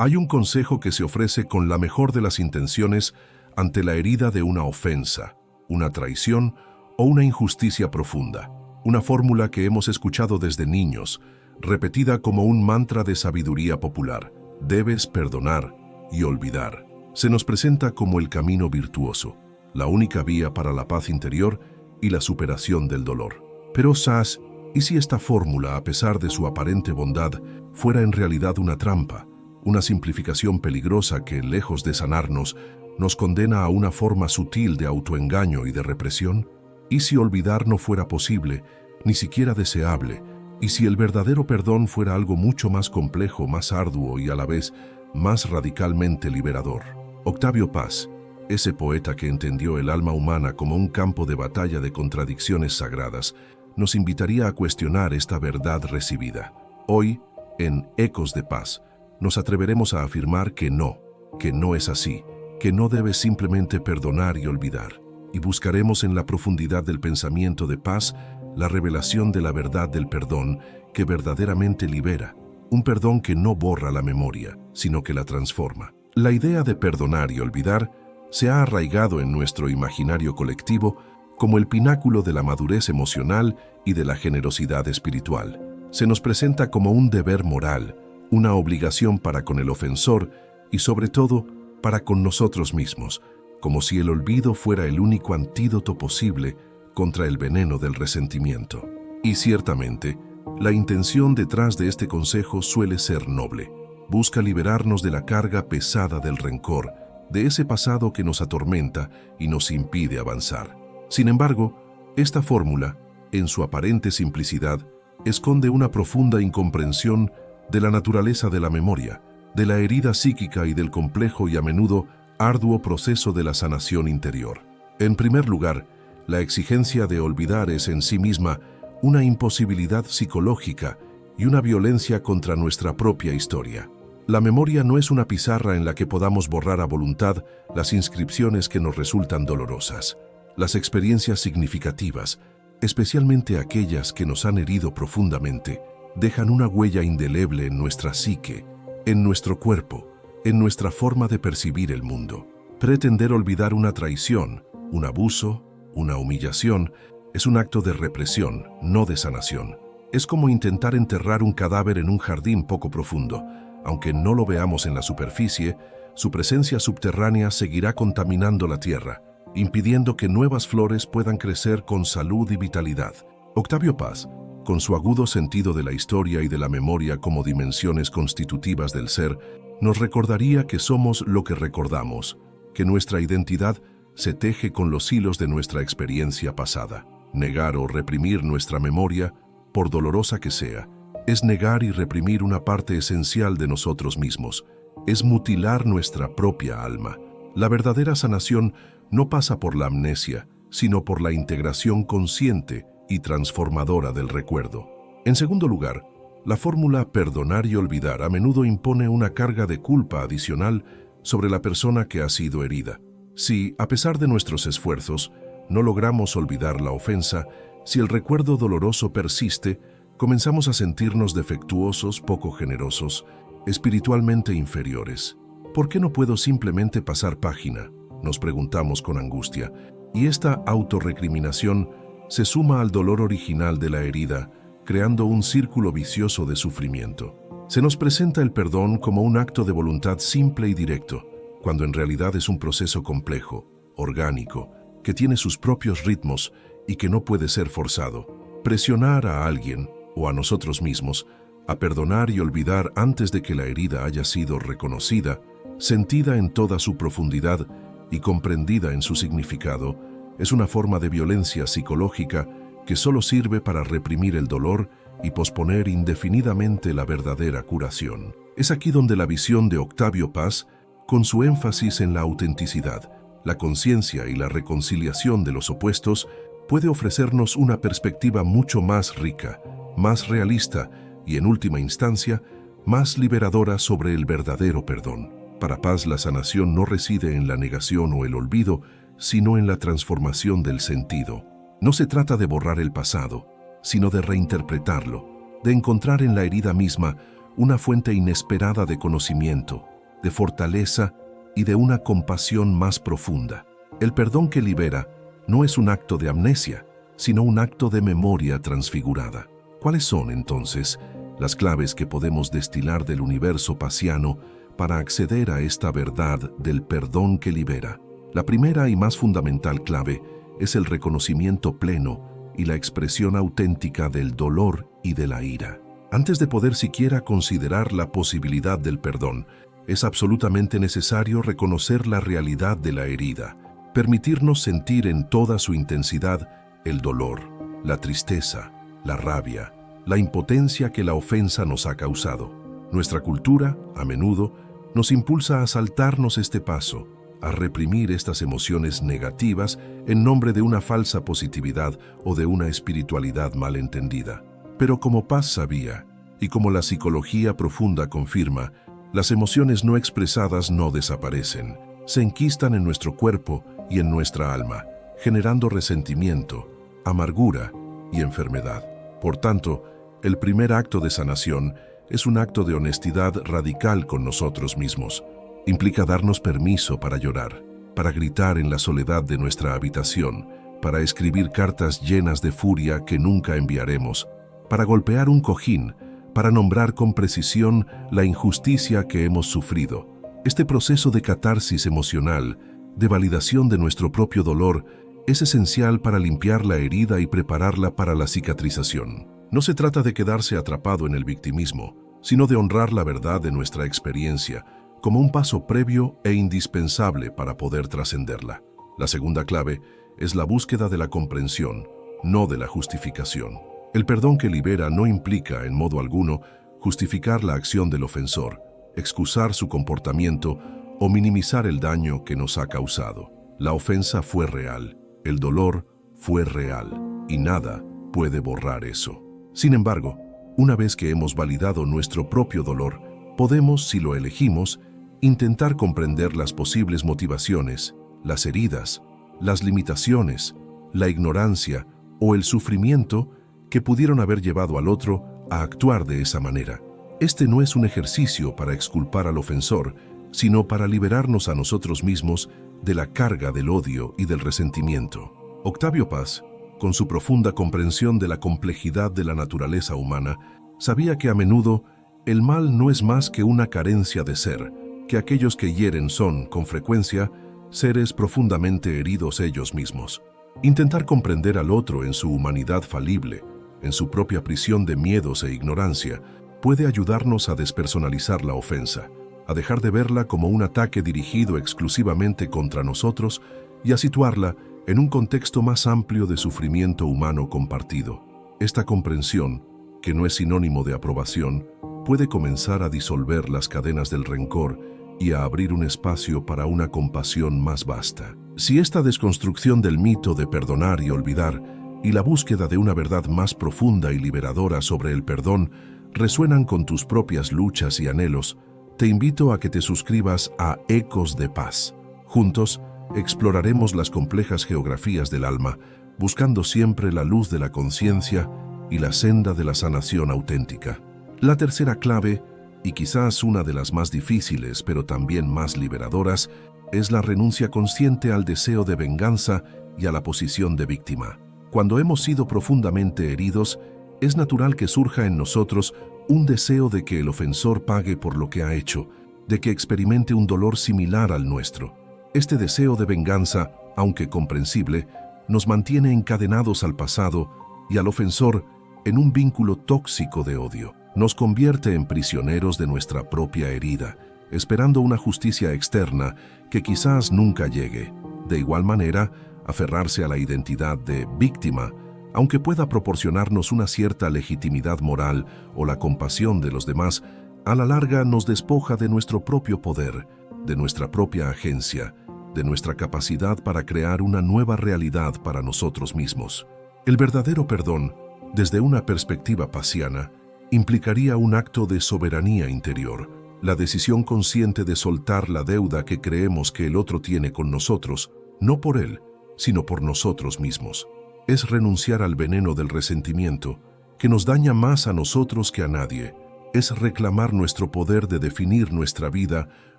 Hay un consejo que se ofrece con la mejor de las intenciones ante la herida de una ofensa, una traición o una injusticia profunda. Una fórmula que hemos escuchado desde niños, repetida como un mantra de sabiduría popular. Debes perdonar y olvidar. Se nos presenta como el camino virtuoso, la única vía para la paz interior y la superación del dolor. Pero ¿sabes? ¿Y si esta fórmula, a pesar de su aparente bondad, fuera en realidad una trampa, una simplificación peligrosa que, lejos de sanarnos, nos condena a una forma sutil de autoengaño y de represión? ¿Y si olvidar no fuera posible, ni siquiera deseable? ¿Y si el verdadero perdón fuera algo mucho más complejo, más arduo y a la vez más radicalmente liberador? Octavio Paz, ese poeta que entendió el alma humana como un campo de batalla de contradicciones sagradas, nos invitaría a cuestionar esta verdad recibida. Hoy, en Ecos de Paz, nos atreveremos a afirmar que no es así, que no debes simplemente perdonar y olvidar, y buscaremos en la profundidad del pensamiento de Paz la revelación de la verdad del perdón que verdaderamente libera, un perdón que no borra la memoria, sino que la transforma. La idea de perdonar y olvidar se ha arraigado en nuestro imaginario colectivo como el pináculo de la madurez emocional y de la generosidad espiritual. Se nos presenta como un deber moral, una obligación para con el ofensor y sobre todo para con nosotros mismos, como si el olvido fuera el único antídoto posible contra el veneno del resentimiento. Y ciertamente, la intención detrás de este consejo suele ser noble. Busca liberarnos de la carga pesada del rencor, de ese pasado que nos atormenta y nos impide avanzar. Sin embargo, esta fórmula, en su aparente simplicidad, esconde una profunda incomprensión de la naturaleza de la memoria, de la herida psíquica y del complejo y a menudo arduo proceso de la sanación interior. En primer lugar, la exigencia de olvidar es en sí misma una imposibilidad psicológica y una violencia contra nuestra propia historia. La memoria no es una pizarra en la que podamos borrar a voluntad las inscripciones que nos resultan dolorosas. Las experiencias significativas, especialmente aquellas que nos han herido profundamente, dejan una huella indeleble en nuestra psique, en nuestro cuerpo, en nuestra forma de percibir el mundo. Pretender olvidar una traición, un abuso, una humillación, es un acto de represión, no de sanación. Es como intentar enterrar un cadáver en un jardín poco profundo. Aunque no lo veamos en la superficie, su presencia subterránea seguirá contaminando la tierra, impidiendo que nuevas flores puedan crecer con salud y vitalidad. Octavio Paz, con su agudo sentido de la historia y de la memoria como dimensiones constitutivas del ser, nos recordaría que somos lo que recordamos, que nuestra identidad se teje con los hilos de nuestra experiencia pasada. Negar o reprimir nuestra memoria, por dolorosa que sea, es negar y reprimir una parte esencial de nosotros mismos, es mutilar nuestra propia alma. La verdadera sanación no pasa por la amnesia, sino por la integración consciente y transformadora del recuerdo. En segundo lugar, la fórmula perdonar y olvidar a menudo impone una carga de culpa adicional sobre la persona que ha sido herida. Si, a pesar de nuestros esfuerzos, no logramos olvidar la ofensa, si el recuerdo doloroso persiste, comenzamos a sentirnos defectuosos, poco generosos, espiritualmente inferiores. ¿Por qué no puedo simplemente pasar página?, nos preguntamos con angustia, y esta autorrecriminación se suma al dolor original de la herida, creando un círculo vicioso de sufrimiento. Se nos presenta el perdón como un acto de voluntad simple y directo, cuando en realidad es un proceso complejo, orgánico, que tiene sus propios ritmos y que no puede ser forzado. Presionar a alguien, o a nosotros mismos, a perdonar y olvidar antes de que la herida haya sido reconocida, sentida en toda su profundidad y comprendida en su significado, es una forma de violencia psicológica que solo sirve para reprimir el dolor y posponer indefinidamente la verdadera curación. Es aquí donde la visión de Octavio Paz, con su énfasis en la autenticidad, la conciencia y la reconciliación de los opuestos, puede ofrecernos una perspectiva mucho más rica, más realista y, en última instancia, más liberadora sobre el verdadero perdón. Para Paz, la sanación no reside en la negación o el olvido, sino en la transformación del sentido. No se trata de borrar el pasado, sino de reinterpretarlo, de encontrar en la herida misma una fuente inesperada de conocimiento, de fortaleza y de una compasión más profunda. El perdón que libera no es un acto de amnesia, sino un acto de memoria transfigurada. ¿Cuáles son, entonces, las claves que podemos destilar del universo pasiano para acceder a esta verdad del perdón que libera? La primera y más fundamental clave es el reconocimiento pleno y la expresión auténtica del dolor y de la ira. Antes de poder siquiera considerar la posibilidad del perdón, es absolutamente necesario reconocer la realidad de la herida, permitirnos sentir en toda su intensidad el dolor, la tristeza, la rabia, la impotencia que la ofensa nos ha causado. Nuestra cultura, a menudo, nos impulsa a saltarnos este paso, a reprimir estas emociones negativas en nombre de una falsa positividad o de una espiritualidad malentendida. Pero como Paz sabía, y como la psicología profunda confirma, las emociones no expresadas no desaparecen, se enquistan en nuestro cuerpo y en nuestra alma, generando resentimiento, amargura y enfermedad. Por tanto, el primer acto de sanación es un acto de honestidad radical con nosotros mismos. Implica darnos permiso para llorar, para gritar en la soledad de nuestra habitación, para escribir cartas llenas de furia que nunca enviaremos, para golpear un cojín, para nombrar con precisión la injusticia que hemos sufrido. Este proceso de catarsis emocional, de validación de nuestro propio dolor, es esencial para limpiar la herida y prepararla para la cicatrización. No se trata de quedarse atrapado en el victimismo, sino de honrar la verdad de nuestra experiencia como un paso previo e indispensable para poder trascenderla. La segunda clave es la búsqueda de la comprensión, no de la justificación. El perdón que libera no implica, en modo alguno, justificar la acción del ofensor, excusar su comportamiento o minimizar el daño que nos ha causado. La ofensa fue real, el dolor fue real, y nada puede borrar eso. Sin embargo, una vez que hemos validado nuestro propio dolor, podemos, si lo elegimos, intentar comprender las posibles motivaciones, las heridas, las limitaciones, la ignorancia o el sufrimiento que pudieron haber llevado al otro a actuar de esa manera. Este no es un ejercicio para exculpar al ofensor, sino para liberarnos a nosotros mismos de la carga del odio y del resentimiento. Octavio Paz, con su profunda comprensión de la complejidad de la naturaleza humana, sabía que a menudo el mal no es más que una carencia de ser, que aquellos que hieren son, con frecuencia, seres profundamente heridos ellos mismos. Intentar comprender al otro en su humanidad falible, en su propia prisión de miedos e ignorancia, puede ayudarnos a despersonalizar la ofensa, a dejar de verla como un ataque dirigido exclusivamente contra nosotros y a situarla en un contexto más amplio de sufrimiento humano compartido. Esta comprensión, que no es sinónimo de aprobación, puede comenzar a disolver las cadenas del rencor y a abrir un espacio para una compasión más vasta. Si esta desconstrucción del mito de perdonar y olvidar y la búsqueda de una verdad más profunda y liberadora sobre el perdón resuenan con tus propias luchas y anhelos, te invito a que te suscribas a Ecos de Paz. Juntos, exploraremos las complejas geografías del alma, buscando siempre la luz de la conciencia y la senda de la sanación auténtica. La tercera clave, y quizás una de las más difíciles pero también más liberadoras, es la renuncia consciente al deseo de venganza y a la posición de víctima. Cuando hemos sido profundamente heridos, es natural que surja en nosotros un deseo de que el ofensor pague por lo que ha hecho, de que experimente un dolor similar al nuestro. Este deseo de venganza, aunque comprensible, nos mantiene encadenados al pasado y al ofensor en un vínculo tóxico de odio. Nos convierte en prisioneros de nuestra propia herida, esperando una justicia externa que quizás nunca llegue. De igual manera, aferrarse a la identidad de víctima, aunque pueda proporcionarnos una cierta legitimidad moral o la compasión de los demás, a la larga nos despoja de nuestro propio poder, de nuestra propia agencia, de nuestra capacidad para crear una nueva realidad para nosotros mismos. El verdadero perdón, desde una perspectiva pasiana, implicaría un acto de soberanía interior, la decisión consciente de soltar la deuda que creemos que el otro tiene con nosotros, no por él, sino por nosotros mismos. Es renunciar al veneno del resentimiento, que nos daña más a nosotros que a nadie, es reclamar nuestro poder de definir nuestra vida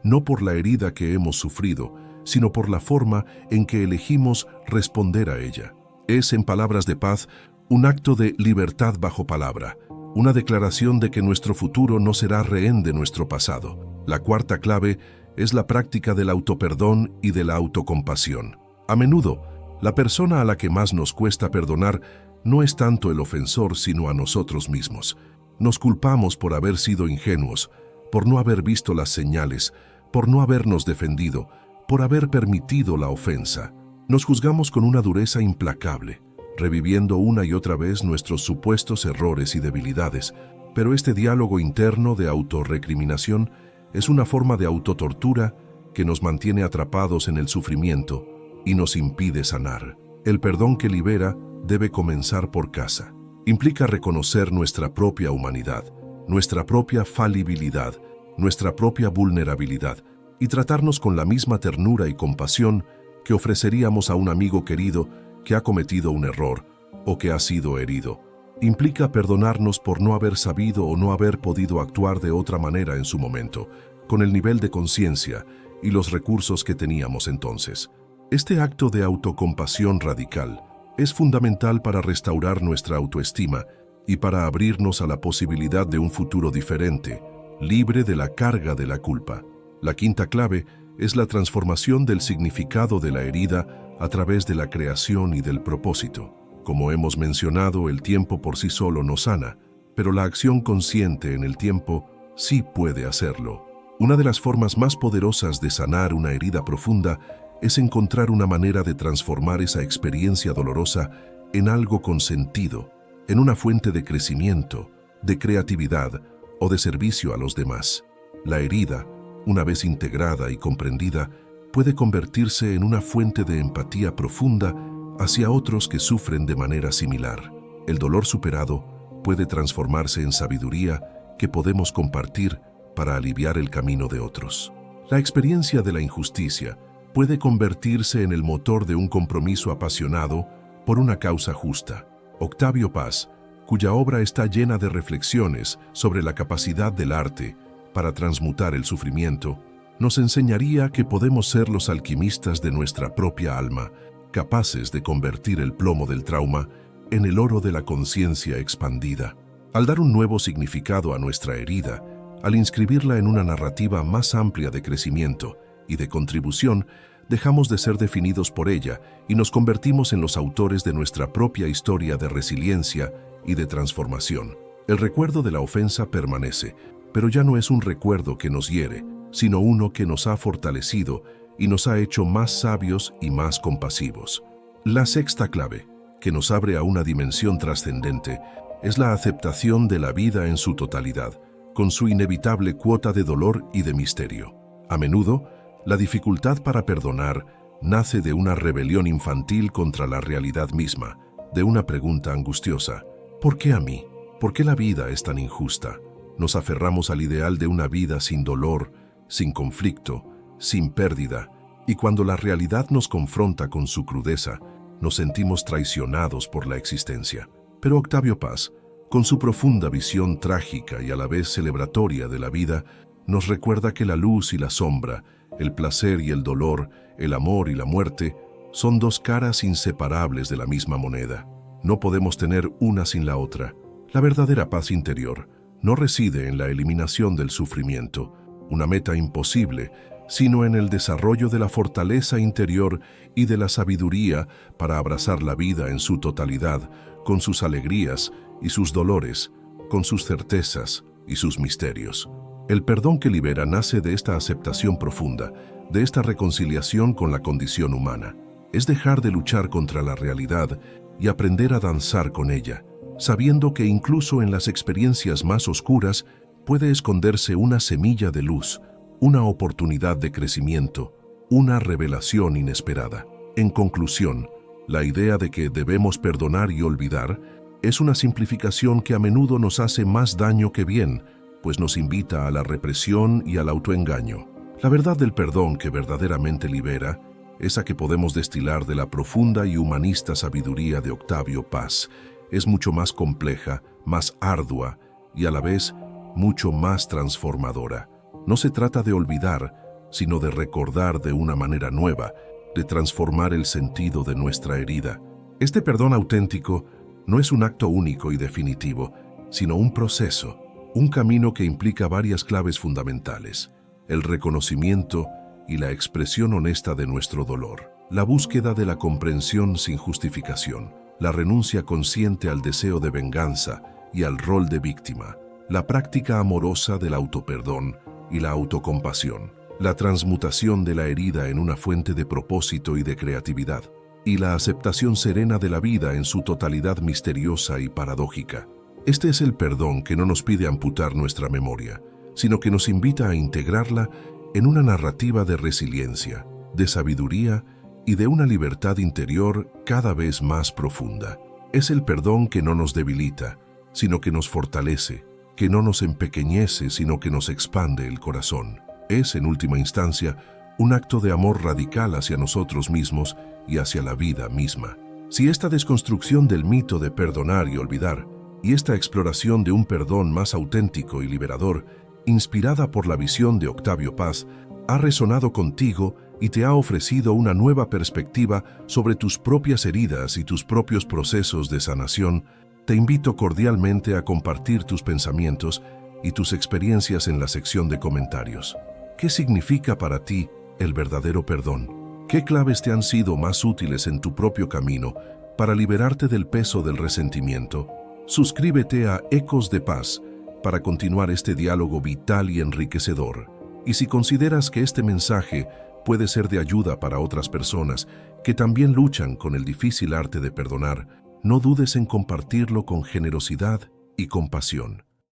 no por la herida que hemos sufrido, sino por la forma en que elegimos responder a ella. Es, en palabras de Paz, un acto de libertad bajo palabra, una declaración de que nuestro futuro no será rehén de nuestro pasado. La cuarta clave es la práctica del autoperdón y de la autocompasión. A menudo, la persona a la que más nos cuesta perdonar no es tanto el ofensor, sino a nosotros mismos. Nos culpamos por haber sido ingenuos, por no haber visto las señales, por no habernos defendido, por haber permitido la ofensa. Nos juzgamos con una dureza implacable, reviviendo una y otra vez nuestros supuestos errores y debilidades, pero este diálogo interno de autorrecriminación es una forma de autotortura que nos mantiene atrapados en el sufrimiento y nos impide sanar. El perdón que libera debe comenzar por casa. Implica reconocer nuestra propia humanidad, nuestra propia falibilidad, nuestra propia vulnerabilidad y tratarnos con la misma ternura y compasión que ofreceríamos a un amigo querido que ha cometido un error o que ha sido herido. Implica perdonarnos por no haber sabido o no haber podido actuar de otra manera en su momento, con el nivel de conciencia y los recursos que teníamos entonces. Este acto de autocompasión radical es fundamental para restaurar nuestra autoestima y para abrirnos a la posibilidad de un futuro diferente, libre de la carga de la culpa. La quinta clave es la transformación del significado de la herida a través de la creación y del propósito. Como hemos mencionado, el tiempo por sí solo no sana, pero la acción consciente en el tiempo sí puede hacerlo. Una de las formas más poderosas de sanar una herida profunda es encontrar una manera de transformar esa experiencia dolorosa en algo con sentido, en una fuente de crecimiento, de creatividad o de servicio a los demás. La herida, una vez integrada y comprendida, puede convertirse en una fuente de empatía profunda hacia otros que sufren de manera similar. El dolor superado puede transformarse en sabiduría que podemos compartir para aliviar el camino de otros. La experiencia de la injusticia puede convertirse en el motor de un compromiso apasionado por una causa justa. Octavio Paz, cuya obra está llena de reflexiones sobre la capacidad del arte para transmutar el sufrimiento, nos enseñaría que podemos ser los alquimistas de nuestra propia alma, capaces de convertir el plomo del trauma en el oro de la conciencia expandida. Al dar un nuevo significado a nuestra herida, al inscribirla en una narrativa más amplia de crecimiento y de contribución, dejamos de ser definidos por ella y nos convertimos en los autores de nuestra propia historia de resiliencia y de transformación. El recuerdo de la ofensa permanece, pero ya no es un recuerdo que nos hiere, sino uno que nos ha fortalecido y nos ha hecho más sabios y más compasivos. La sexta clave, que nos abre a una dimensión trascendente, es la aceptación de la vida en su totalidad, con su inevitable cuota de dolor y de misterio. A menudo, la dificultad para perdonar nace de una rebelión infantil contra la realidad misma, de una pregunta angustiosa: ¿por qué a mí? ¿Por qué la vida es tan injusta? Nos aferramos al ideal de una vida sin dolor, sin conflicto, sin pérdida, y cuando la realidad nos confronta con su crudeza, nos sentimos traicionados por la existencia. Pero Octavio Paz, con su profunda visión trágica y a la vez celebratoria de la vida, nos recuerda que la luz y la sombra, el placer y el dolor, el amor y la muerte, son dos caras inseparables de la misma moneda. No podemos tener una sin la otra. La verdadera paz interior no reside en la eliminación del sufrimiento, una meta imposible, sino en el desarrollo de la fortaleza interior y de la sabiduría para abrazar la vida en su totalidad, con sus alegrías y sus dolores, con sus certezas y sus misterios. El perdón que libera nace de esta aceptación profunda, de esta reconciliación con la condición humana. Es dejar de luchar contra la realidad y aprender a danzar con ella, sabiendo que incluso en las experiencias más oscuras puede esconderse una semilla de luz, una oportunidad de crecimiento, una revelación inesperada. En conclusión, la idea de que debemos perdonar y olvidar es una simplificación que a menudo nos hace más daño que bien, pues nos invita a la represión y al autoengaño. La verdad del perdón que verdaderamente libera, esa que podemos destilar de la profunda y humanista sabiduría de Octavio Paz, es mucho más compleja, más ardua y a la vez mucho más transformadora. No se trata de olvidar, sino de recordar de una manera nueva, de transformar el sentido de nuestra herida. Este perdón auténtico no es un acto único y definitivo, sino un proceso, un camino que implica varias claves fundamentales: el reconocimiento y la expresión honesta de nuestro dolor, la búsqueda de la comprensión sin justificación, la renuncia consciente al deseo de venganza y al rol de víctima, la práctica amorosa del autoperdón y la autocompasión, la transmutación de la herida en una fuente de propósito y de creatividad, y la aceptación serena de la vida en su totalidad misteriosa y paradójica. Este es el perdón que no nos pide amputar nuestra memoria, sino que nos invita a integrarla en una narrativa de resiliencia, de sabiduría y de una libertad interior cada vez más profunda. Es el perdón que no nos debilita, sino que nos fortalece, que no nos empequeñece, sino que nos expande el corazón. Es, en última instancia, un acto de amor radical hacia nosotros mismos y hacia la vida misma. Si esta desconstrucción del mito de perdonar y olvidar, y esta exploración de un perdón más auténtico y liberador, inspirada por la visión de Octavio Paz, ha resonado contigo y te ha ofrecido una nueva perspectiva sobre tus propias heridas y tus propios procesos de sanación, te invito cordialmente a compartir tus pensamientos y tus experiencias en la sección de comentarios. ¿Qué significa para ti el verdadero perdón? ¿Qué claves te han sido más útiles en tu propio camino para liberarte del peso del resentimiento? Suscríbete a Ecos de Paz para continuar este diálogo vital y enriquecedor. Y si consideras que este mensaje puede ser de ayuda para otras personas que también luchan con el difícil arte de perdonar, no dudes en compartirlo con generosidad y compasión.